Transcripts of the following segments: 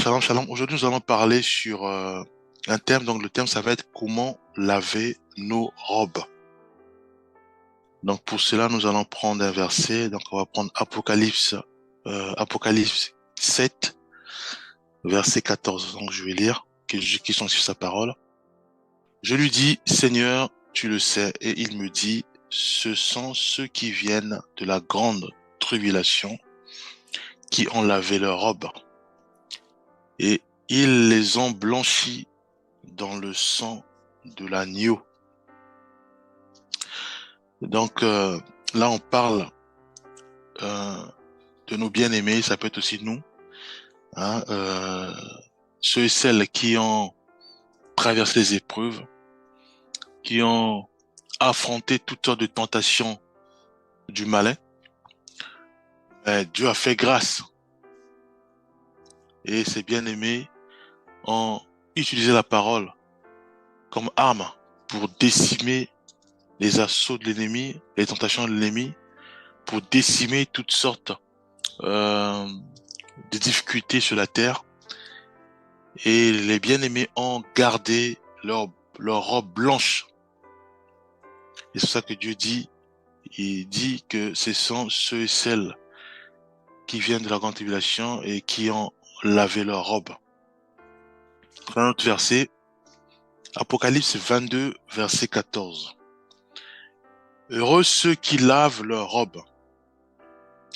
Shalom, shalom. Aujourd'hui, nous allons parler sur un thème. Donc, le thème, ça va être comment laver nos robes. Donc, pour cela, nous allons prendre un verset. Donc, on va prendre Apocalypse 7, verset 14. Donc, je vais lire, qui sont sur sa parole. Je lui dis, Seigneur, tu le sais. Et il me dit, ce sont ceux qui viennent de la grande tribulation qui ont lavé leurs robes. Et ils les ont blanchis dans le sang de l'agneau. Donc là, on parle de nos bien-aimés, ça peut être aussi nous, hein, ceux et celles qui ont traversé les épreuves, qui ont affronté toutes sortes de tentations du malin. Dieu a fait grâce et ces bien-aimés ont utilisé la parole comme arme pour décimer les assauts de l'ennemi, les tentations de l'ennemi, pour décimer toutes sortes de difficultés sur la terre. Et les bien-aimés ont gardé leur robe blanche. Et c'est ça que Dieu dit. Il dit que ce sont ceux et celles qui viennent de la grande tribulation et qui ont lavé leur robe. Prenons notre verset. Apocalypse 22, verset 14. Heureux ceux qui lavent leur robe,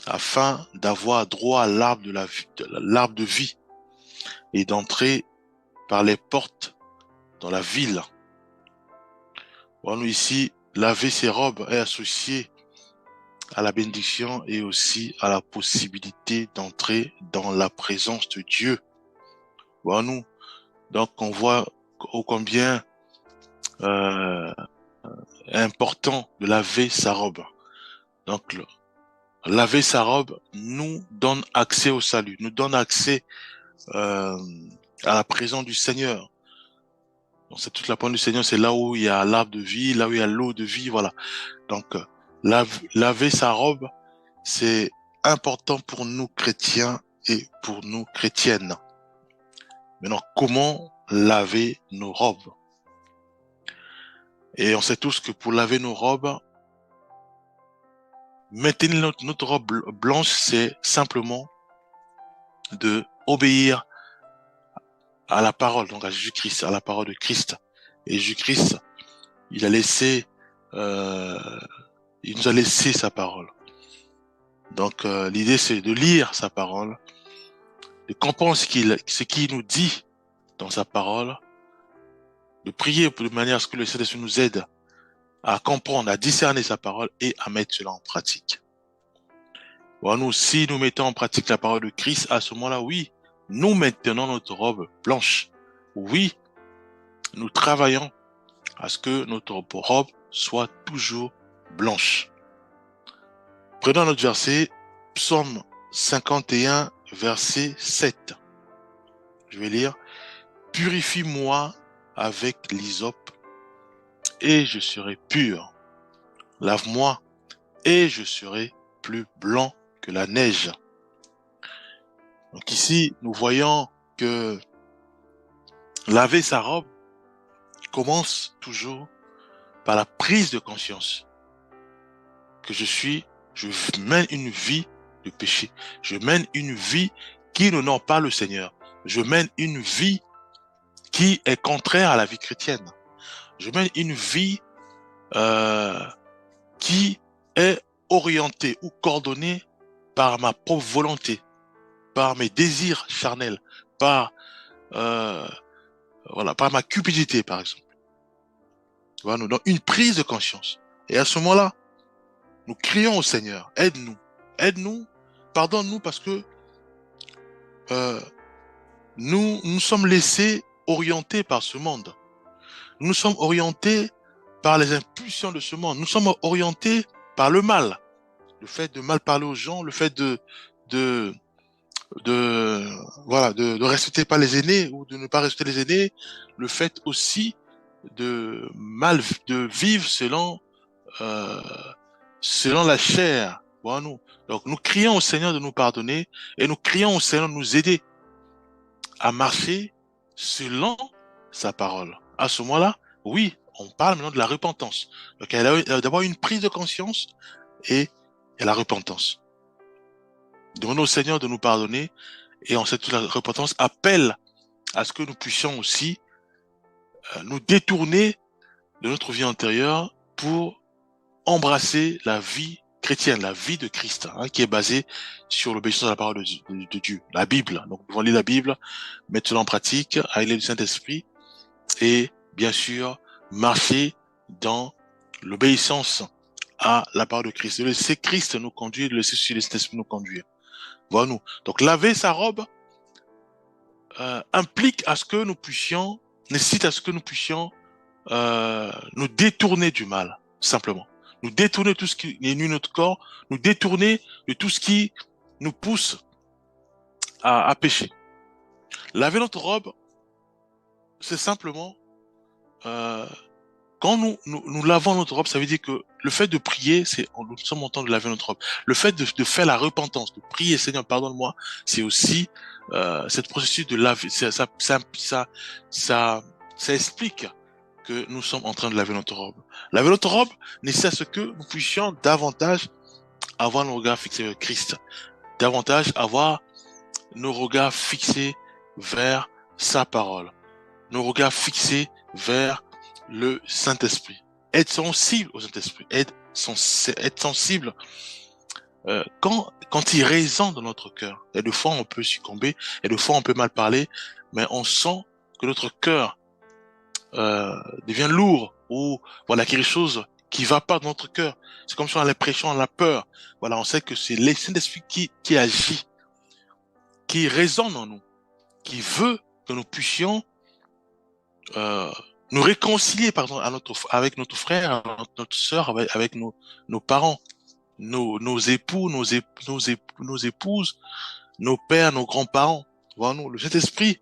afin d'avoir droit à l'arbre de vie et d'entrer par les portes dans la ville. Nous ici, laver ses robes est associé à la bénédiction et aussi à la possibilité d'entrer dans la présence de Dieu. Nous, donc on voit ô combien important de laver sa robe. Donc laver sa robe nous donne accès au salut, nous donne accès à la présence du Seigneur. Donc c'est toute la parole du Seigneur, c'est là où il y a l'arbre de vie, là où il y a l'eau de vie, voilà. Donc laver sa robe, c'est important pour nous chrétiens et pour nous chrétiennes. Maintenant, comment laver nos robes? Et on sait tous que pour laver nos robes, maintenir notre robe blanche, c'est simplement de obéir à la parole, donc à Jésus-Christ, à la parole de Christ. Et Jésus-Christ, il nous a laissé sa parole. Donc l'idée, c'est de lire sa parole, de comprendre ce qu'il nous dit dans sa parole, de prier de manière à ce que le Saint-Esprit nous aide à comprendre, à discerner sa parole et à mettre cela en pratique. Nous, si nous mettons en pratique la parole de Christ, à ce moment-là, oui, nous maintenons notre robe blanche. Oui, nous travaillons à ce que notre robe soit toujours blanche. Prenons notre verset, Psaume 51, verset 7. Je vais lire. Purifie-moi avec l'hysope et je serai pur. Lave-moi et je serai plus blanc que la neige. Donc ici, nous voyons que laver sa robe commence toujours par la prise de conscience que je mène une vie de péché. Je mène une vie qui n'honore pas le Seigneur. Je mène une vie qui est contraire à la vie chrétienne. Je mène une vie qui est orientée ou coordonnée par ma propre volonté, par mes désirs charnels, par ma cupidité, par exemple. Nous donnons une prise de conscience. Et à ce moment-là, nous crions au Seigneur, aide-nous, pardonne-nous parce que nous sommes laissés orientés par ce monde. Nous sommes orientés par les impulsions de ce monde. Nous sommes orientés par le mal. Le fait de mal parler aux gens, le fait de respecter pas les aînés ou de ne pas respecter les aînés, le fait aussi de vivre selon la chair. Donc nous crions au Seigneur de nous pardonner et nous crions au Seigneur de nous aider à marcher selon sa parole. À ce moment-là, oui, on parle maintenant de la repentance. Donc, il y a d'abord une prise de conscience et la repentance. Demandons au Seigneur de nous pardonner et en cette la repentance appelle à ce que nous puissions aussi nous détourner de notre vie antérieure pour embrasser la vie chrétienne, la vie de Christ, qui est basée sur l'obéissance à la parole de Dieu, la Bible. Donc, nous devons lire la Bible, mettre cela en pratique avec l'aide du Saint-Esprit et, bien sûr, marcher dans l'obéissance à la parole de Christ. De laisser Christ nous conduire, de laisser sur le Saint-Esprit nous conduire. Voilà nous. Donc, laver sa robe implique à ce que nous puissions, nécessite à ce que nous puissions nous détourner du mal, simplement. Nous détourner de tout ce qui nuit notre corps, nous détourner de tout ce qui nous pousse à pécher. Laver notre robe, c'est simplement quand nous lavons notre robe, ça veut dire que le fait de prier, nous sommes en train de laver notre robe. Le fait de faire la repentance, de prier, Seigneur, pardonne-moi, c'est aussi cette processus de laver. Ça explique que nous sommes en train de laver notre robe. Laver notre robe nécessite à ce que nous puissions davantage avoir nos regards fixés vers Christ, davantage avoir nos regards fixés vers sa parole, nos regards fixés vers le Saint-Esprit. Être sensible au Saint-Esprit, être sensible quand il résonne dans notre cœur. Et de fois on peut succomber, et de fois on peut mal parler, mais on sent que notre cœur devient lourd, ou voilà quelque chose qui va pas dans notre cœur. C'est comme si on a l'impression, on a peur. Voilà, on sait que c'est le Saint-Esprit qui agit, qui résonne en nous, qui veut que nous puissions nous réconcilier, par exemple, avec notre frère, notre sœur, avec nos parents, nos époux, nos épouses, nos pères, nos grands-parents. Voilà, nous, le Saint-Esprit,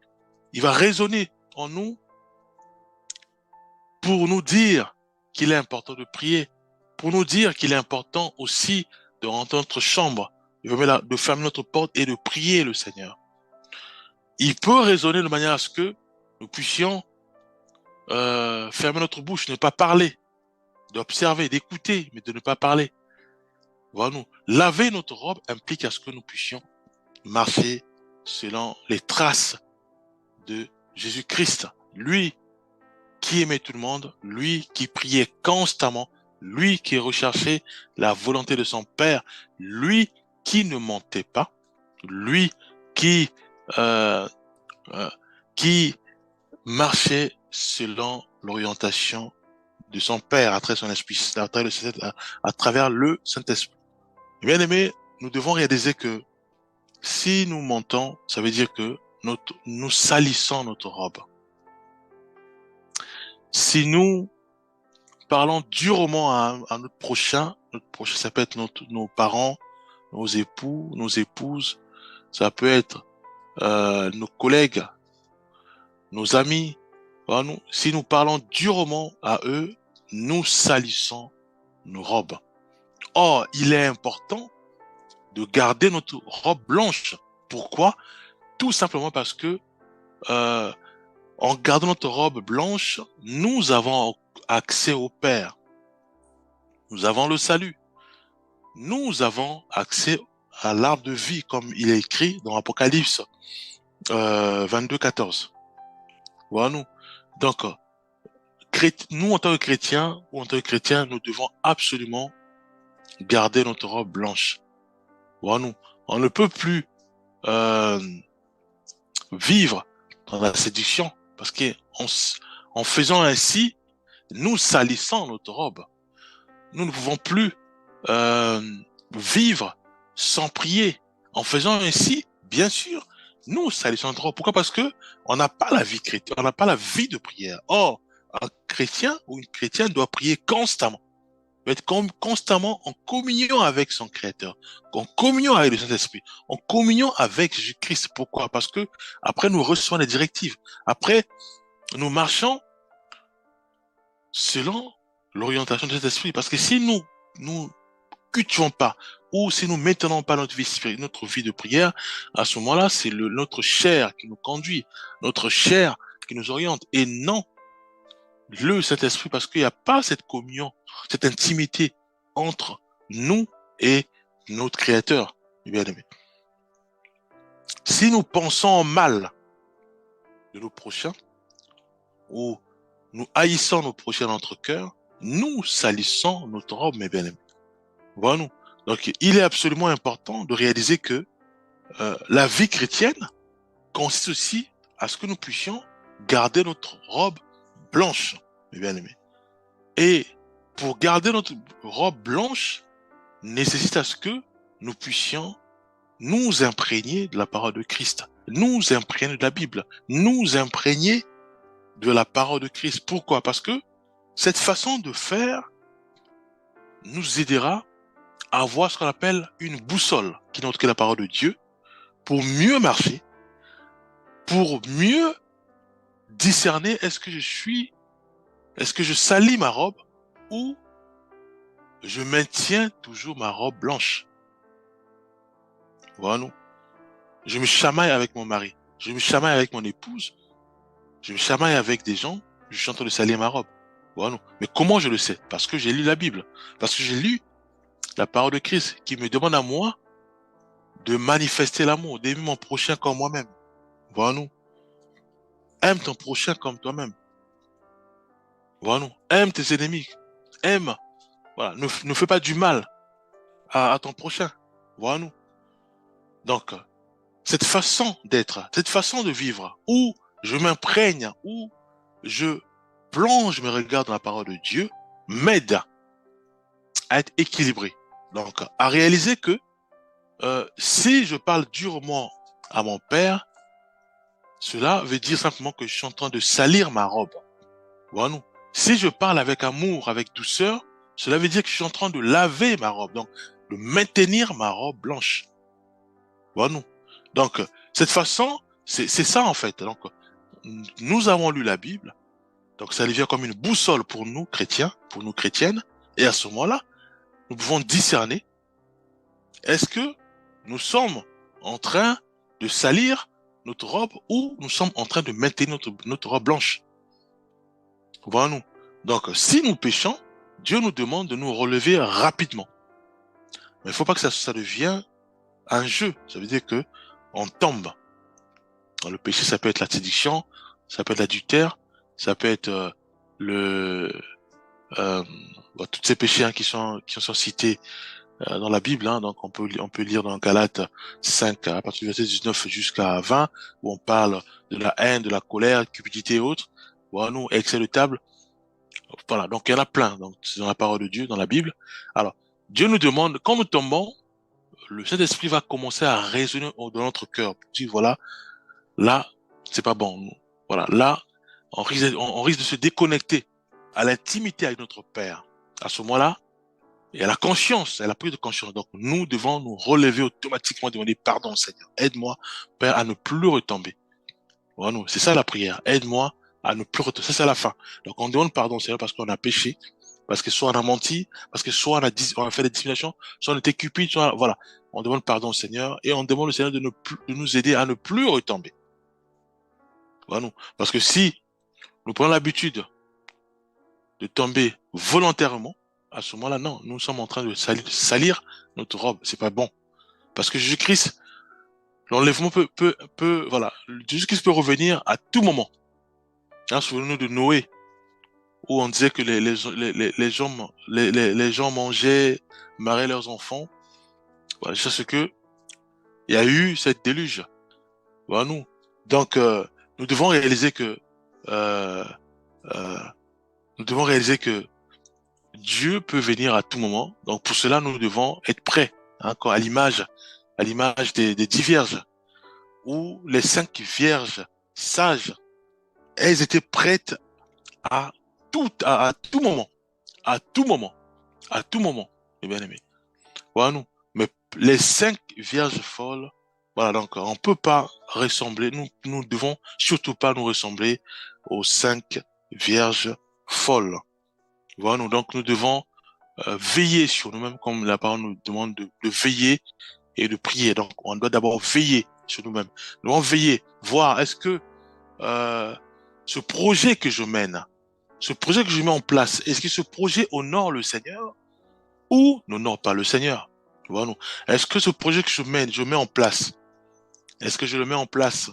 il va résonner en nous pour nous dire qu'il est important de prier, pour nous dire qu'il est important aussi de rentrer dans notre chambre, de fermer notre porte et de prier le Seigneur. Il peut résonner de manière à ce que nous puissions fermer notre bouche, ne pas parler, d'observer, d'écouter, mais de ne pas parler. Voilà, nous. Laver notre robe implique à ce que nous puissions marcher selon les traces de Jésus-Christ. Lui qui aimait tout le monde, lui qui priait constamment, lui qui recherchait la volonté de son Père, lui qui ne mentait pas, lui qui euh, qui marchait selon l'orientation de son Père à travers son esprit, à travers le Saint-Esprit. Bien aimé, nous devons réaliser que si nous mentons, ça veut dire que nous salissons notre robe. Si nous parlons durement à notre prochain ça peut être nos parents, nos époux, nos épouses, ça peut être nos collègues, nos amis. Voilà, si nous parlons durement à eux, nous salissons nos robes. Or, il est important de garder notre robe blanche. Pourquoi? Tout simplement parce que en gardant notre robe blanche, nous avons accès au Père. Nous avons le salut. Nous avons accès à l'arbre de vie, comme il est écrit dans Apocalypse 22, 14. Voilà nous. Donc, nous, en tant que chrétiens, nous devons absolument garder notre robe blanche. Voilà nous. On ne peut plus vivre dans la séduction, parce que en faisant ainsi, nous salissons notre robe. Nous ne pouvons plus vivre sans prier. En faisant ainsi, bien sûr, nous salissons notre robe. Pourquoi? Parce que on n'a pas la vie chrétienne, on n'a pas la vie de prière. Or, un chrétien ou une chrétienne doit prier constamment, doit être constamment en communion avec son Créateur, en communion avec le Saint-Esprit, en communion avec Jésus-Christ. Pourquoi? Parce que après nous recevons les directives. Après, nous marchons selon l'orientation de cet esprit. Parce que si nous cultivons pas ou si nous maintenons pas notre vie de prière, à ce moment-là, c'est notre chair qui nous conduit, notre chair qui nous oriente, et non le Saint-Esprit, parce qu'il n'y a pas cette communion, cette intimité entre nous et notre Créateur, bien-aimé. Si nous pensons mal de nos prochains, ou nous haïssons nos prochains dans notre cœur, nous salissons notre robe, mes bien-aimés. Voilà. Donc, il est absolument important de réaliser que la vie chrétienne consiste aussi à ce que nous puissions garder notre robe blanche, mes bien-aimés. Et pour garder notre robe blanche, nécessite à ce que nous puissions nous imprégner de la parole de Christ, nous imprégner de la Bible, nous imprégner de la parole de Christ. Pourquoi? Parce que cette façon de faire nous aidera à avoir ce qu'on appelle une boussole, qui n'est autre que la parole de Dieu, pour mieux marcher, pour mieux discerner est-ce que je salis ma robe ou je maintiens toujours ma robe blanche. Voilà. Je me chamaille avec mon mari, je me chamaille avec mon épouse, je me chamaille avec des gens, je suis en train de salir ma robe. Voilà. Mais comment je le sais? Parce que j'ai lu la Bible, parce que j'ai lu la parole de Christ qui me demande à moi de manifester l'amour, d'aimer mon prochain comme moi-même. Voilà. Aime ton prochain comme toi-même. Voilà. Aime tes ennemis. Aime. Voilà. Ne fais pas du mal à ton prochain. Voilà. Donc, cette façon d'être, cette façon de vivre, où je m'imprègne, où je plonge mes regards dans la parole de Dieu, m'aide à être équilibré. Donc, à réaliser que si je parle durement à mon père, cela veut dire simplement que je suis en train de salir ma robe. Voilà. Si je parle avec amour, avec douceur, cela veut dire que je suis en train de laver ma robe, donc de maintenir ma robe blanche. Voilà. Donc, cette façon, c'est ça en fait. Donc, nous avons lu la Bible, donc ça devient comme une boussole pour nous chrétiens, pour nous chrétiennes, et à ce moment-là, nous pouvons discerner, est-ce que nous sommes en train de salir notre robe ou nous sommes en train de maintenir notre robe blanche. Voilà. Donc, si nous péchons, Dieu nous demande de nous relever rapidement. Mais il ne faut pas que ça devienne un jeu. Ça veut dire que on tombe. Alors, le péché, ça peut être la sédition, ça peut être l'adultère, ça peut être tous ces péchés qui sont cités dans la Bible. Donc, on peut lire dans Galates 5, à partir du verset 19 jusqu'à 20, où on parle de la haine, de la colère, cupidité et autres. Voilà, nous, excès de table. Voilà, donc il y en a plein. Donc, c'est dans la parole de Dieu, dans la Bible. Alors, Dieu nous demande, quand nous tombons, le Saint-Esprit va commencer à résonner dans notre cœur. Pour dire, voilà, là, c'est pas bon. Voilà, là, on risque de se déconnecter à l'intimité avec notre Père. À ce moment-là, il y a la conscience, il y a la prise de conscience. Donc, nous devons nous relever automatiquement, demander pardon, Seigneur. Aide-moi, Père, à ne plus retomber. Voilà, c'est ça la prière. Aide-moi à ne plus retomber. Ça, c'est la fin. Donc, on demande pardon, Seigneur, parce qu'on a péché, parce que soit on a menti, parce que soit on a fait des dissimulations, soit on était cupide, soit, voilà. On demande pardon au Seigneur et on demande au Seigneur de nous aider à ne plus retomber. Voilà. Parce que si nous prenons l'habitude de tomber volontairement, à ce moment-là, non, nous sommes en train de salir notre robe. C'est pas bon. Parce que Jésus-Christ, l'enlèvement voilà, Jésus-Christ peut revenir à tout moment. Souvenez-nous de Noé, où on disait que les gens mangeaient, mariaient leurs enfants. Voilà, c'est ce que il y a eu cette déluge. Voilà, nous. Donc, nous devons réaliser que euh, euh, Dieu peut venir à tout moment. Donc, pour cela, nous devons être prêts, à l'image des 10 vierges, où les 5 vierges sages, elles étaient prêtes à tout moment, à tout moment, à tout moment, les bien-aimés. Voilà, nous. Mais les 5 vierges folles, voilà, donc, on peut pas ressembler, nous devons surtout pas nous ressembler aux 5 vierges folles. Voilà, nous, donc, nous devons veiller sur nous-mêmes, comme la parole nous demande de veiller et de prier. Donc, on doit d'abord veiller sur nous-mêmes. Nous devons veiller, voir est-ce que euh, ce projet que je mène, ce projet que je mets en place, est-ce que ce projet honore le Seigneur ou n'honore pas le Seigneur? Tu vois, nous. Est-ce que ce projet que je mets en place, est-ce que je le mets en place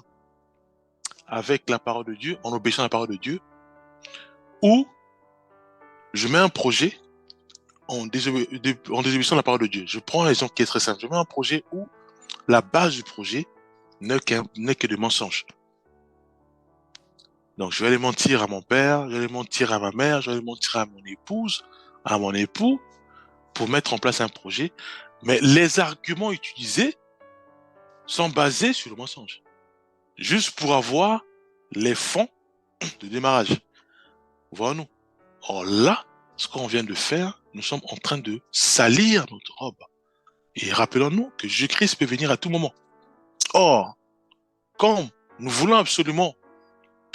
avec la parole de Dieu, en obéissant à la parole de Dieu, ou je mets un projet en désobéissant à la parole de Dieu? Je prends un exemple qui est très simple. Je mets un projet où la base du projet n'est que de mensonges. Donc, je vais aller mentir à mon père, je vais aller mentir à ma mère, je vais aller mentir à mon épouse, à mon époux, pour mettre en place un projet. Mais les arguments utilisés sont basés sur le mensonge. Juste pour avoir les fonds de démarrage. Voyons-nous. Or là, ce qu'on vient de faire, nous sommes en train de salir notre robe. Et rappelons-nous que Jésus-Christ peut venir à tout moment. Or, comme nous voulons absolument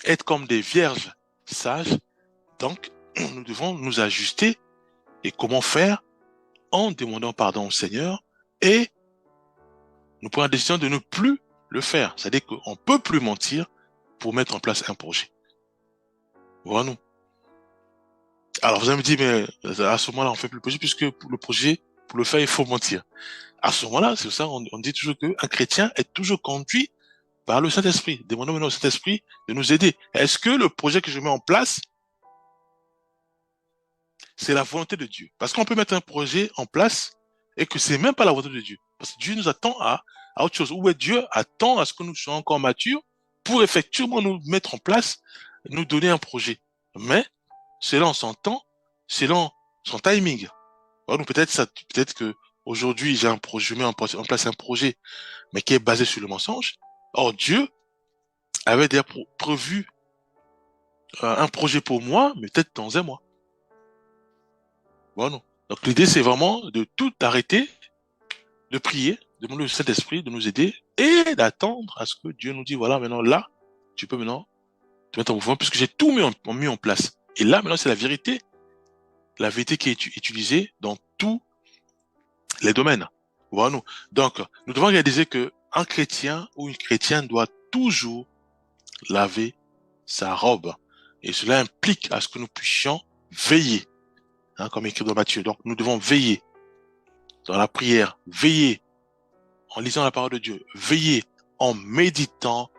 être comme des vierges sages, donc nous devons nous ajuster. Et comment faire? En demandant pardon au Seigneur et nous prenons la décision de ne plus le faire. C'est-à-dire qu'on ne peut plus mentir pour mettre en place un projet. Voilà nous. Alors vous allez me dire, mais à ce moment-là, on ne fait plus le projet puisque pour le projet, pour le faire, il faut mentir. À ce moment-là, c'est ça, on dit toujours qu'un chrétien est toujours conduit par le Saint-Esprit. Demandons maintenant au Saint-Esprit de nous aider. Est-ce que le projet que je mets en place, c'est la volonté de Dieu? Parce qu'on peut mettre un projet en place et que c'est même pas la volonté de Dieu. Parce que Dieu nous attend à autre chose. Où est Dieu attend à ce que nous soyons encore matures pour effectivement nous mettre en place, nous donner un projet. Mais selon son temps, selon son timing. Alors, peut-être que aujourd'hui j'ai un projet, je mets en place un projet, mais qui est basé sur le mensonge. Or Dieu avait déjà prévu un projet pour moi, mais peut-être dans un mois. Voilà. Donc l'idée c'est vraiment de tout arrêter, de prier, de demander au Saint-Esprit de nous aider et d'attendre à ce que Dieu nous dise voilà maintenant là, tu peux maintenant te mettre en mouvement puisque j'ai tout mis en place. Et là maintenant c'est la vérité qui est utilisée dans tous les domaines. Voilà. Donc nous devons réaliser que un chrétien ou une chrétienne doit toujours laver sa robe. Et cela implique à ce que nous puissions veiller, hein, comme écrit dans Matthieu. Donc nous devons veiller dans la prière, veiller en lisant la parole de Dieu, veiller en méditant,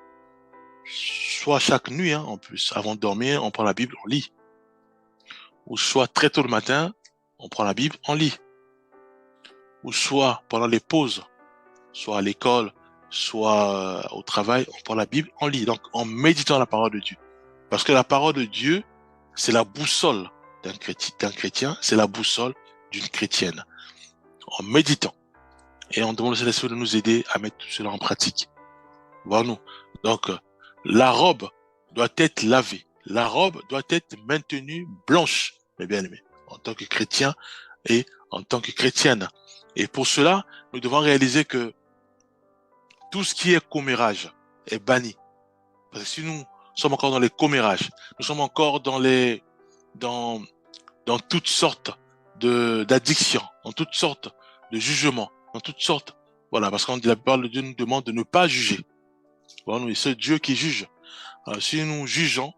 soit chaque nuit, hein, en plus, avant de dormir, on prend la Bible, on lit. Ou soit très tôt le matin, on prend la Bible, on lit. Ou soit pendant les pauses, soit à l'école, soit au travail, on prend la Bible, on lit. Donc en méditant la parole de Dieu. Parce que la parole de Dieu, c'est la boussole d'un chrétien, c'est la boussole d'une chrétienne. En méditant. Et on demande au Saint-Esprit de nous aider à mettre tout cela en pratique. Voilà-nous. Donc, la robe doit être lavée. La robe doit être maintenue blanche, mes bien-aimés, en tant que chrétien et en tant que chrétienne. Et pour cela, nous devons réaliser que tout ce qui est commérage est banni. Parce que si nous sommes encore dans les commérages, nous sommes encore dans dans toutes sortes d'addictions, dans toutes sortes de jugements, dans toutes sortes, voilà, parce que la parole de Dieu nous demande de ne pas juger. Voilà, c'est Dieu qui juge. Alors, si nous jugeons,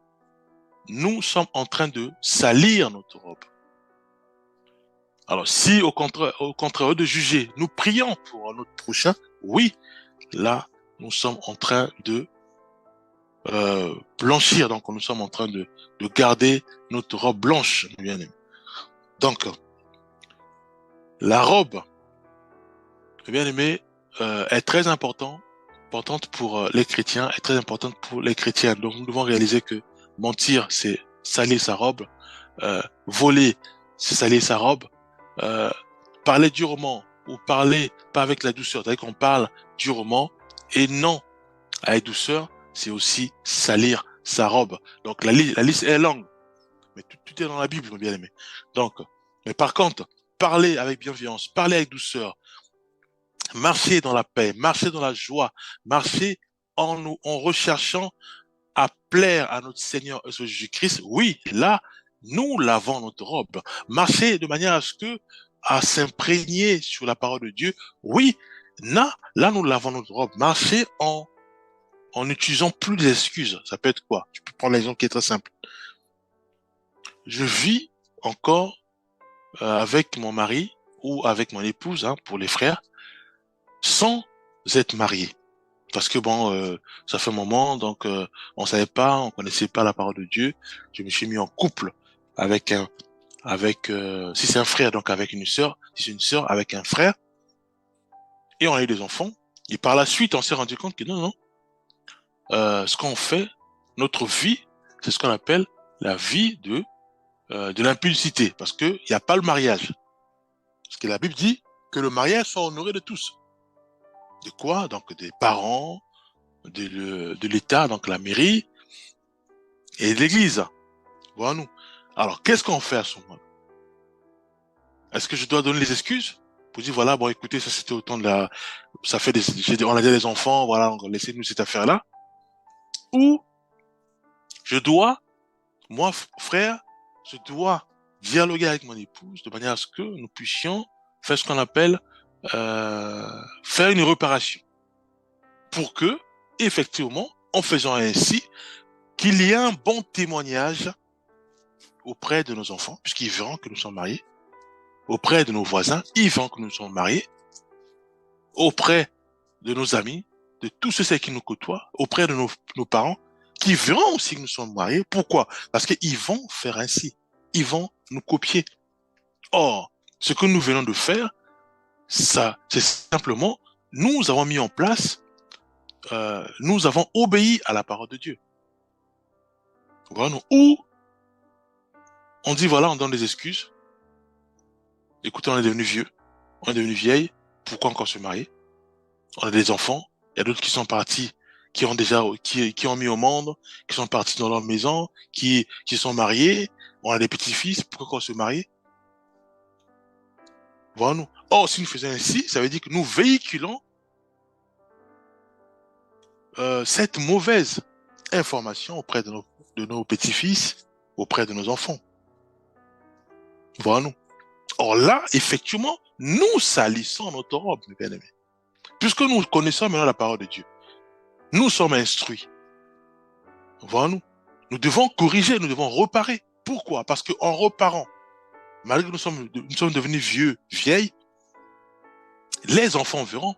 nous sommes en train de salir notre robe. Alors, si au contraire de juger, nous prions pour notre prochain, oui, là, nous sommes en train de blanchir. Donc, nous sommes en train de garder notre robe blanche, bien aimé. Donc, la robe, bien aimé, est très importante pour les chrétiens, est très importante pour les chrétiens. Donc, nous devons réaliser que mentir, c'est salir sa robe. Voler, c'est salir sa robe. Parler durement ou parler pas avec la douceur, c'est-à-dire qu'on parle durement et non avec douceur, c'est aussi salir sa robe. Donc la liste est longue, mais tout est dans la Bible, mon bien-aimé. Donc, mais par contre, parler avec bienveillance, parler avec douceur, marcher dans la paix, marcher dans la joie, marcher en recherchant à plaire à notre Seigneur Jésus-Christ, oui, là, nous lavons notre robe. Marcher de manière à s'imprégner sur la parole de Dieu. Oui, là, nous lavons notre robe. Marcher en n'utilisant plus d'excuses. Ça peut être quoi? Je peux prendre l'exemple qui est très simple. Je vis encore avec mon mari ou avec mon épouse, hein, pour les frères, sans être marié. Parce que bon, ça fait un moment, donc on savait pas, on connaissait pas la parole de Dieu. Je me suis mis en couple avec si c'est un frère, donc avec une sœur, si c'est une sœur, avec un frère, et on a eu des enfants. Et par la suite, on s'est rendu compte que non, ce qu'on fait, notre vie, c'est ce qu'on appelle la vie de l'impudicité, parce que il n'y a pas le mariage. Parce que la Bible dit que le mariage soit honoré de tous. De quoi? Donc des parents, de l'État, donc la mairie, et de l'Église. Voilà nous. Alors, qu'est-ce qu'on fait à ce moment-là? Est-ce que je dois donner les excuses pour dire, voilà, bon, écoutez, ça c'était autant de la... Ça fait on a déjà des enfants, voilà, laissez-nous cette affaire-là. Ou je dois, moi, frère, je dois dialoguer avec mon épouse de manière à ce que nous puissions faire ce qu'on appelle faire une réparation. Pour que, effectivement, en faisant ainsi, qu'il y ait un bon témoignage auprès de nos enfants, puisqu'ils verront que nous sommes mariés, auprès de nos voisins, ils verront que nous sommes mariés, auprès de nos amis, de tous ceux qui nous côtoient, auprès de nos parents, qui verront aussi que nous sommes mariés. Pourquoi? Parce qu'ils vont faire ainsi. Ils vont nous copier. Or, ce que nous venons de faire, ça, c'est simplement, nous avons mis en place, nous avons obéi à la parole de Dieu. Voilà, ou on dit, voilà, on donne des excuses. Écoutez, on est devenu vieux, on est devenu vieille, pourquoi encore se marier? On a des enfants, il y a d'autres qui sont partis, qui ont mis au monde, qui sont partis dans leur maison, qui sont mariés, on a des petits-fils, pourquoi encore se marier? Voilà nous. Or, si nous faisons ainsi, ça veut dire que nous véhiculons cette mauvaise information auprès de nos petits-fils, auprès de nos enfants. Voilà nous. Or là, effectivement, nous salissons notre robe, mes bien-aimés. Puisque nous connaissons maintenant la parole de Dieu. Nous sommes instruits. Voilà nous. Nous devons corriger, nous devons reparer. Pourquoi? Parce qu'en reparant, malgré que nous sommes devenus vieux, vieilles, les enfants verront.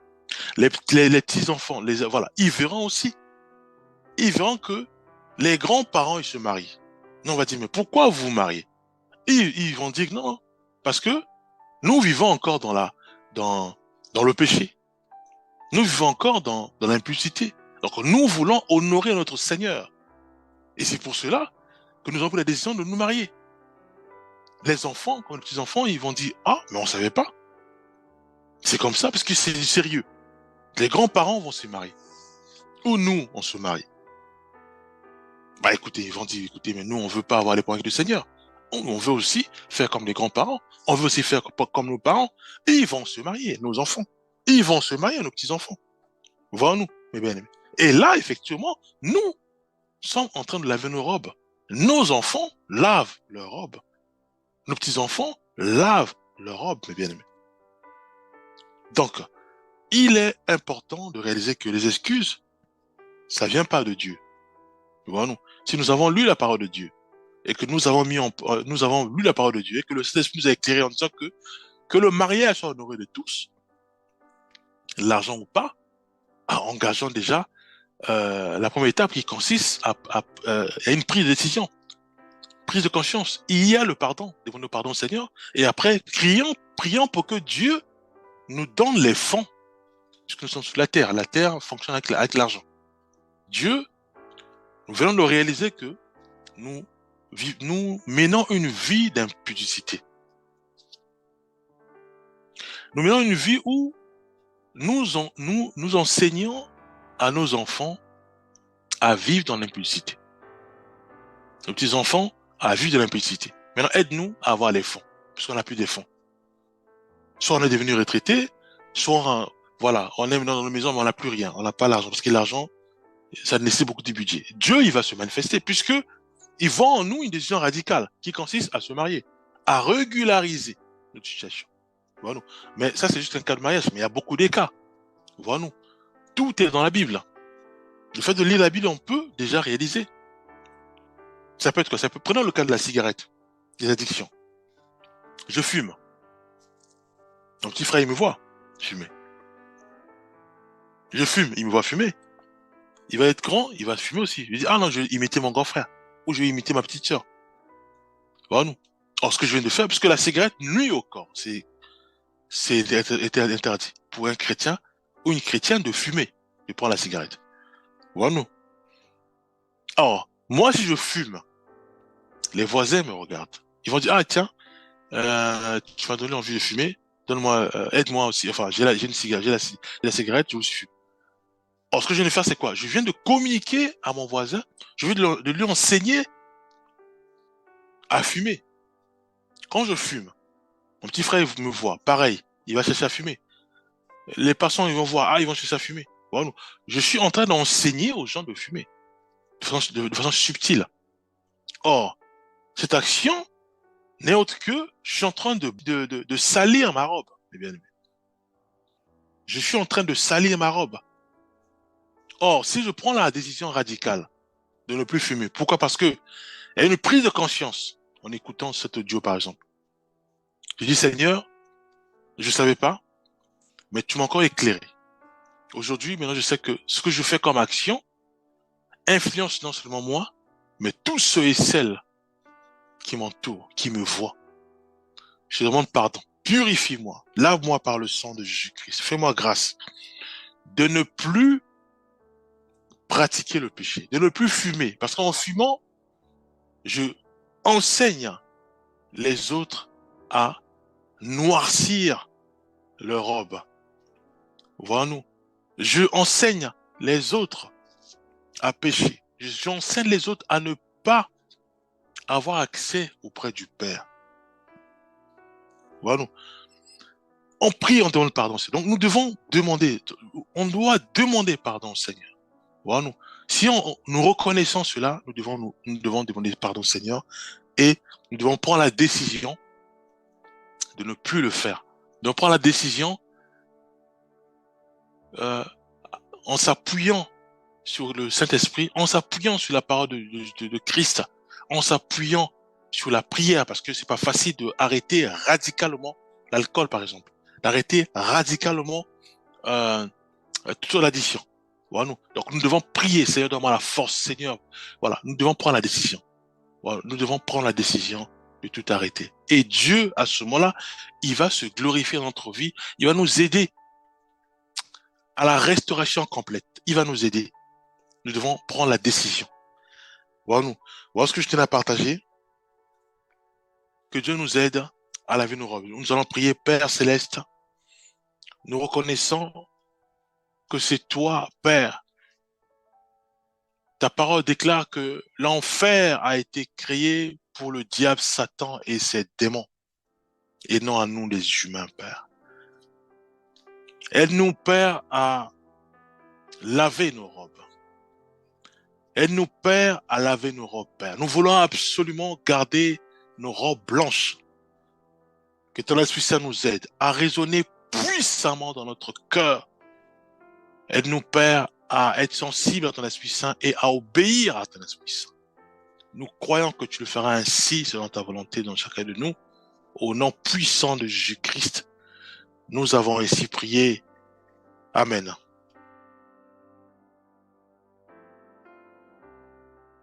Les petits-enfants, voilà, ils verront aussi. Ils verront que les grands-parents, ils se marient. Non, on va dire, mais pourquoi vous vous mariez? Ils vont dire non, parce que nous vivons encore dans le péché. Nous vivons encore dans l'impudicité. Donc nous voulons honorer notre Seigneur. Et c'est pour cela que nous avons pris la décision de nous marier. Les enfants, quand les petits-enfants, ils vont dire, ah, mais on savait pas. C'est comme ça parce que c'est du sérieux. Les grands-parents vont se marier. Ou nous, on se marie. Bah écoutez, ils vont dire, écoutez, mais nous, on veut pas avoir les points avec le Seigneur. On veut aussi faire comme les grands-parents. On veut aussi faire comme nos parents. Et ils vont se marier, nos enfants. Ils vont se marier, nos petits-enfants. Voilà nous, mes bien-aimés. Et là, effectivement, nous sommes en train de laver nos robes. Nos enfants lavent leurs robes. Nos petits-enfants lavent leurs robes, mes bien-aimés. Donc, il est important de réaliser que les excuses, ça vient pas de Dieu. Voilà nous. Si nous avons lu la parole de Dieu, et que nous avons nous avons lu la parole de Dieu, et que le Saint-Esprit nous a éclairé en disant que le mariage soit honoré de tous, l'argent ou pas, engageons déjà la première étape qui consiste à une prise de décision, prise de conscience. Il y a le pardon, demandons pardon au Seigneur, et après, prions pour que Dieu nous donne les fonds, puisque nous sommes sur la terre fonctionne avec l'argent. Dieu, nous venons de réaliser que nous menons une vie d'impudicité. Nous menons une vie où nous enseignons à nos enfants à vivre dans l'impudicité. Nos petits-enfants à vivre de l'impudicité. Maintenant, aide-nous à avoir les fonds, puisqu'on n'a plus des fonds. Soit on est devenu retraité, soit voilà, on est dans nos maisons, mais on n'a plus rien. On n'a pas l'argent, parce que l'argent, ça nécessite beaucoup de budget. Dieu, il va se manifester, puisque il voit en nous une décision radicale qui consiste à se marier, à régulariser notre situation. Voilà. Mais ça, c'est juste un cas de mariage, mais il y a beaucoup de cas. Voilà. Tout est dans la Bible. Le fait de lire la Bible, on peut déjà réaliser. Ça peut être quoi? Prenons le cas de la cigarette, des addictions. Je fume. Mon petit frère, il me voit fumer. Je fume, il me voit fumer. Il va être grand, il va fumer aussi. Je lui dis, ah non, je vais imiter mon grand frère. Ou je vais imiter ma petite sœur. Voilà. Or, ce que je viens de faire, puisque la cigarette nuit au corps, c'est interdit pour un chrétien ou une chrétienne de fumer. Je prends la cigarette. Voilà. Or, moi, si je fume, les voisins me regardent. Ils vont dire, ah tiens, tu m'as donné envie de fumer, donne-moi, aide-moi aussi. Enfin, j'ai une cigarette, j'ai la cigarette, je aussi fume. Or, ce que je viens de faire, c'est quoi? Je viens de communiquer à mon voisin, je viens de lui enseigner à fumer. Quand je fume, mon petit frère me voit, pareil, il va chercher à fumer. Les passants, ils vont voir, ah, ils vont chercher à fumer. Voilà. Je suis en train d'enseigner aux gens de fumer, de façon subtile. Or, cette action n'est autre que je suis en train de salir ma robe, mes bien-aimés. Je suis en train de salir ma robe. Or, si je prends la décision radicale de ne plus fumer, pourquoi? Parce que il y a une prise de conscience en écoutant cet audio, par exemple. Je dis, Seigneur, je ne savais pas, mais tu m'as encore éclairé. Aujourd'hui, maintenant, je sais que ce que je fais comme action influence non seulement moi, mais tous ceux et celles qui m'entourent, qui me voient. Je te demande pardon. Purifie-moi. Lave-moi par le sang de Jésus-Christ. Fais-moi grâce de ne plus pratiquer le péché, de ne plus fumer. Parce qu'en fumant, je enseigne les autres à noircir leur robe. Voyons-nous. Je enseigne les autres à pécher. J'enseigne les autres à ne pas avoir accès auprès du Père. Voyons-nous. On prie, on demande pardon. Donc nous devons demander, on doit demander pardon au Seigneur. Voyons-nous. Si nous reconnaissons cela, nous devons demander pardon au Seigneur et nous devons prendre la décision de ne plus le faire. De prendre la décision en s'appuyant sur le Saint-Esprit, en s'appuyant sur la parole de Christ, en s'appuyant sur la prière, parce que c'est pas facile d'arrêter radicalement l'alcool, par exemple, d'arrêter radicalement toute l'addiction. Voilà. Donc nous devons prier, Seigneur, donne-moi la force, Seigneur. Voilà, nous devons prendre la décision. Voilà, nous devons prendre la décision de tout arrêter. Et Dieu, à ce moment-là, il va se glorifier dans notre vie, il va nous aider à la restauration complète. Il va nous aider. Nous devons prendre la décision. Voilà ce que je tenais à partager. Que Dieu nous aide à laver nos robes. Nous allons prier, Père Céleste. Nous reconnaissons que c'est toi, Père. Ta parole déclare que l'enfer a été créé pour le diable, Satan et ses démons. Et non à nous, les humains, Père. Aide-nous, Père, à laver nos robes. Aide-nous, Père, à laver nos robes, Père. Nous voulons absolument garder nos robes blanches. Que ton Esprit Saint nous aide à résonner puissamment dans notre cœur. Aide-nous, Père, à être sensibles à ton Esprit Saint et à obéir à ton Esprit Saint. Nous croyons que tu le feras ainsi selon ta volonté dans chacun de nous. Au nom puissant de Jésus-Christ, nous avons ainsi prié. Amen.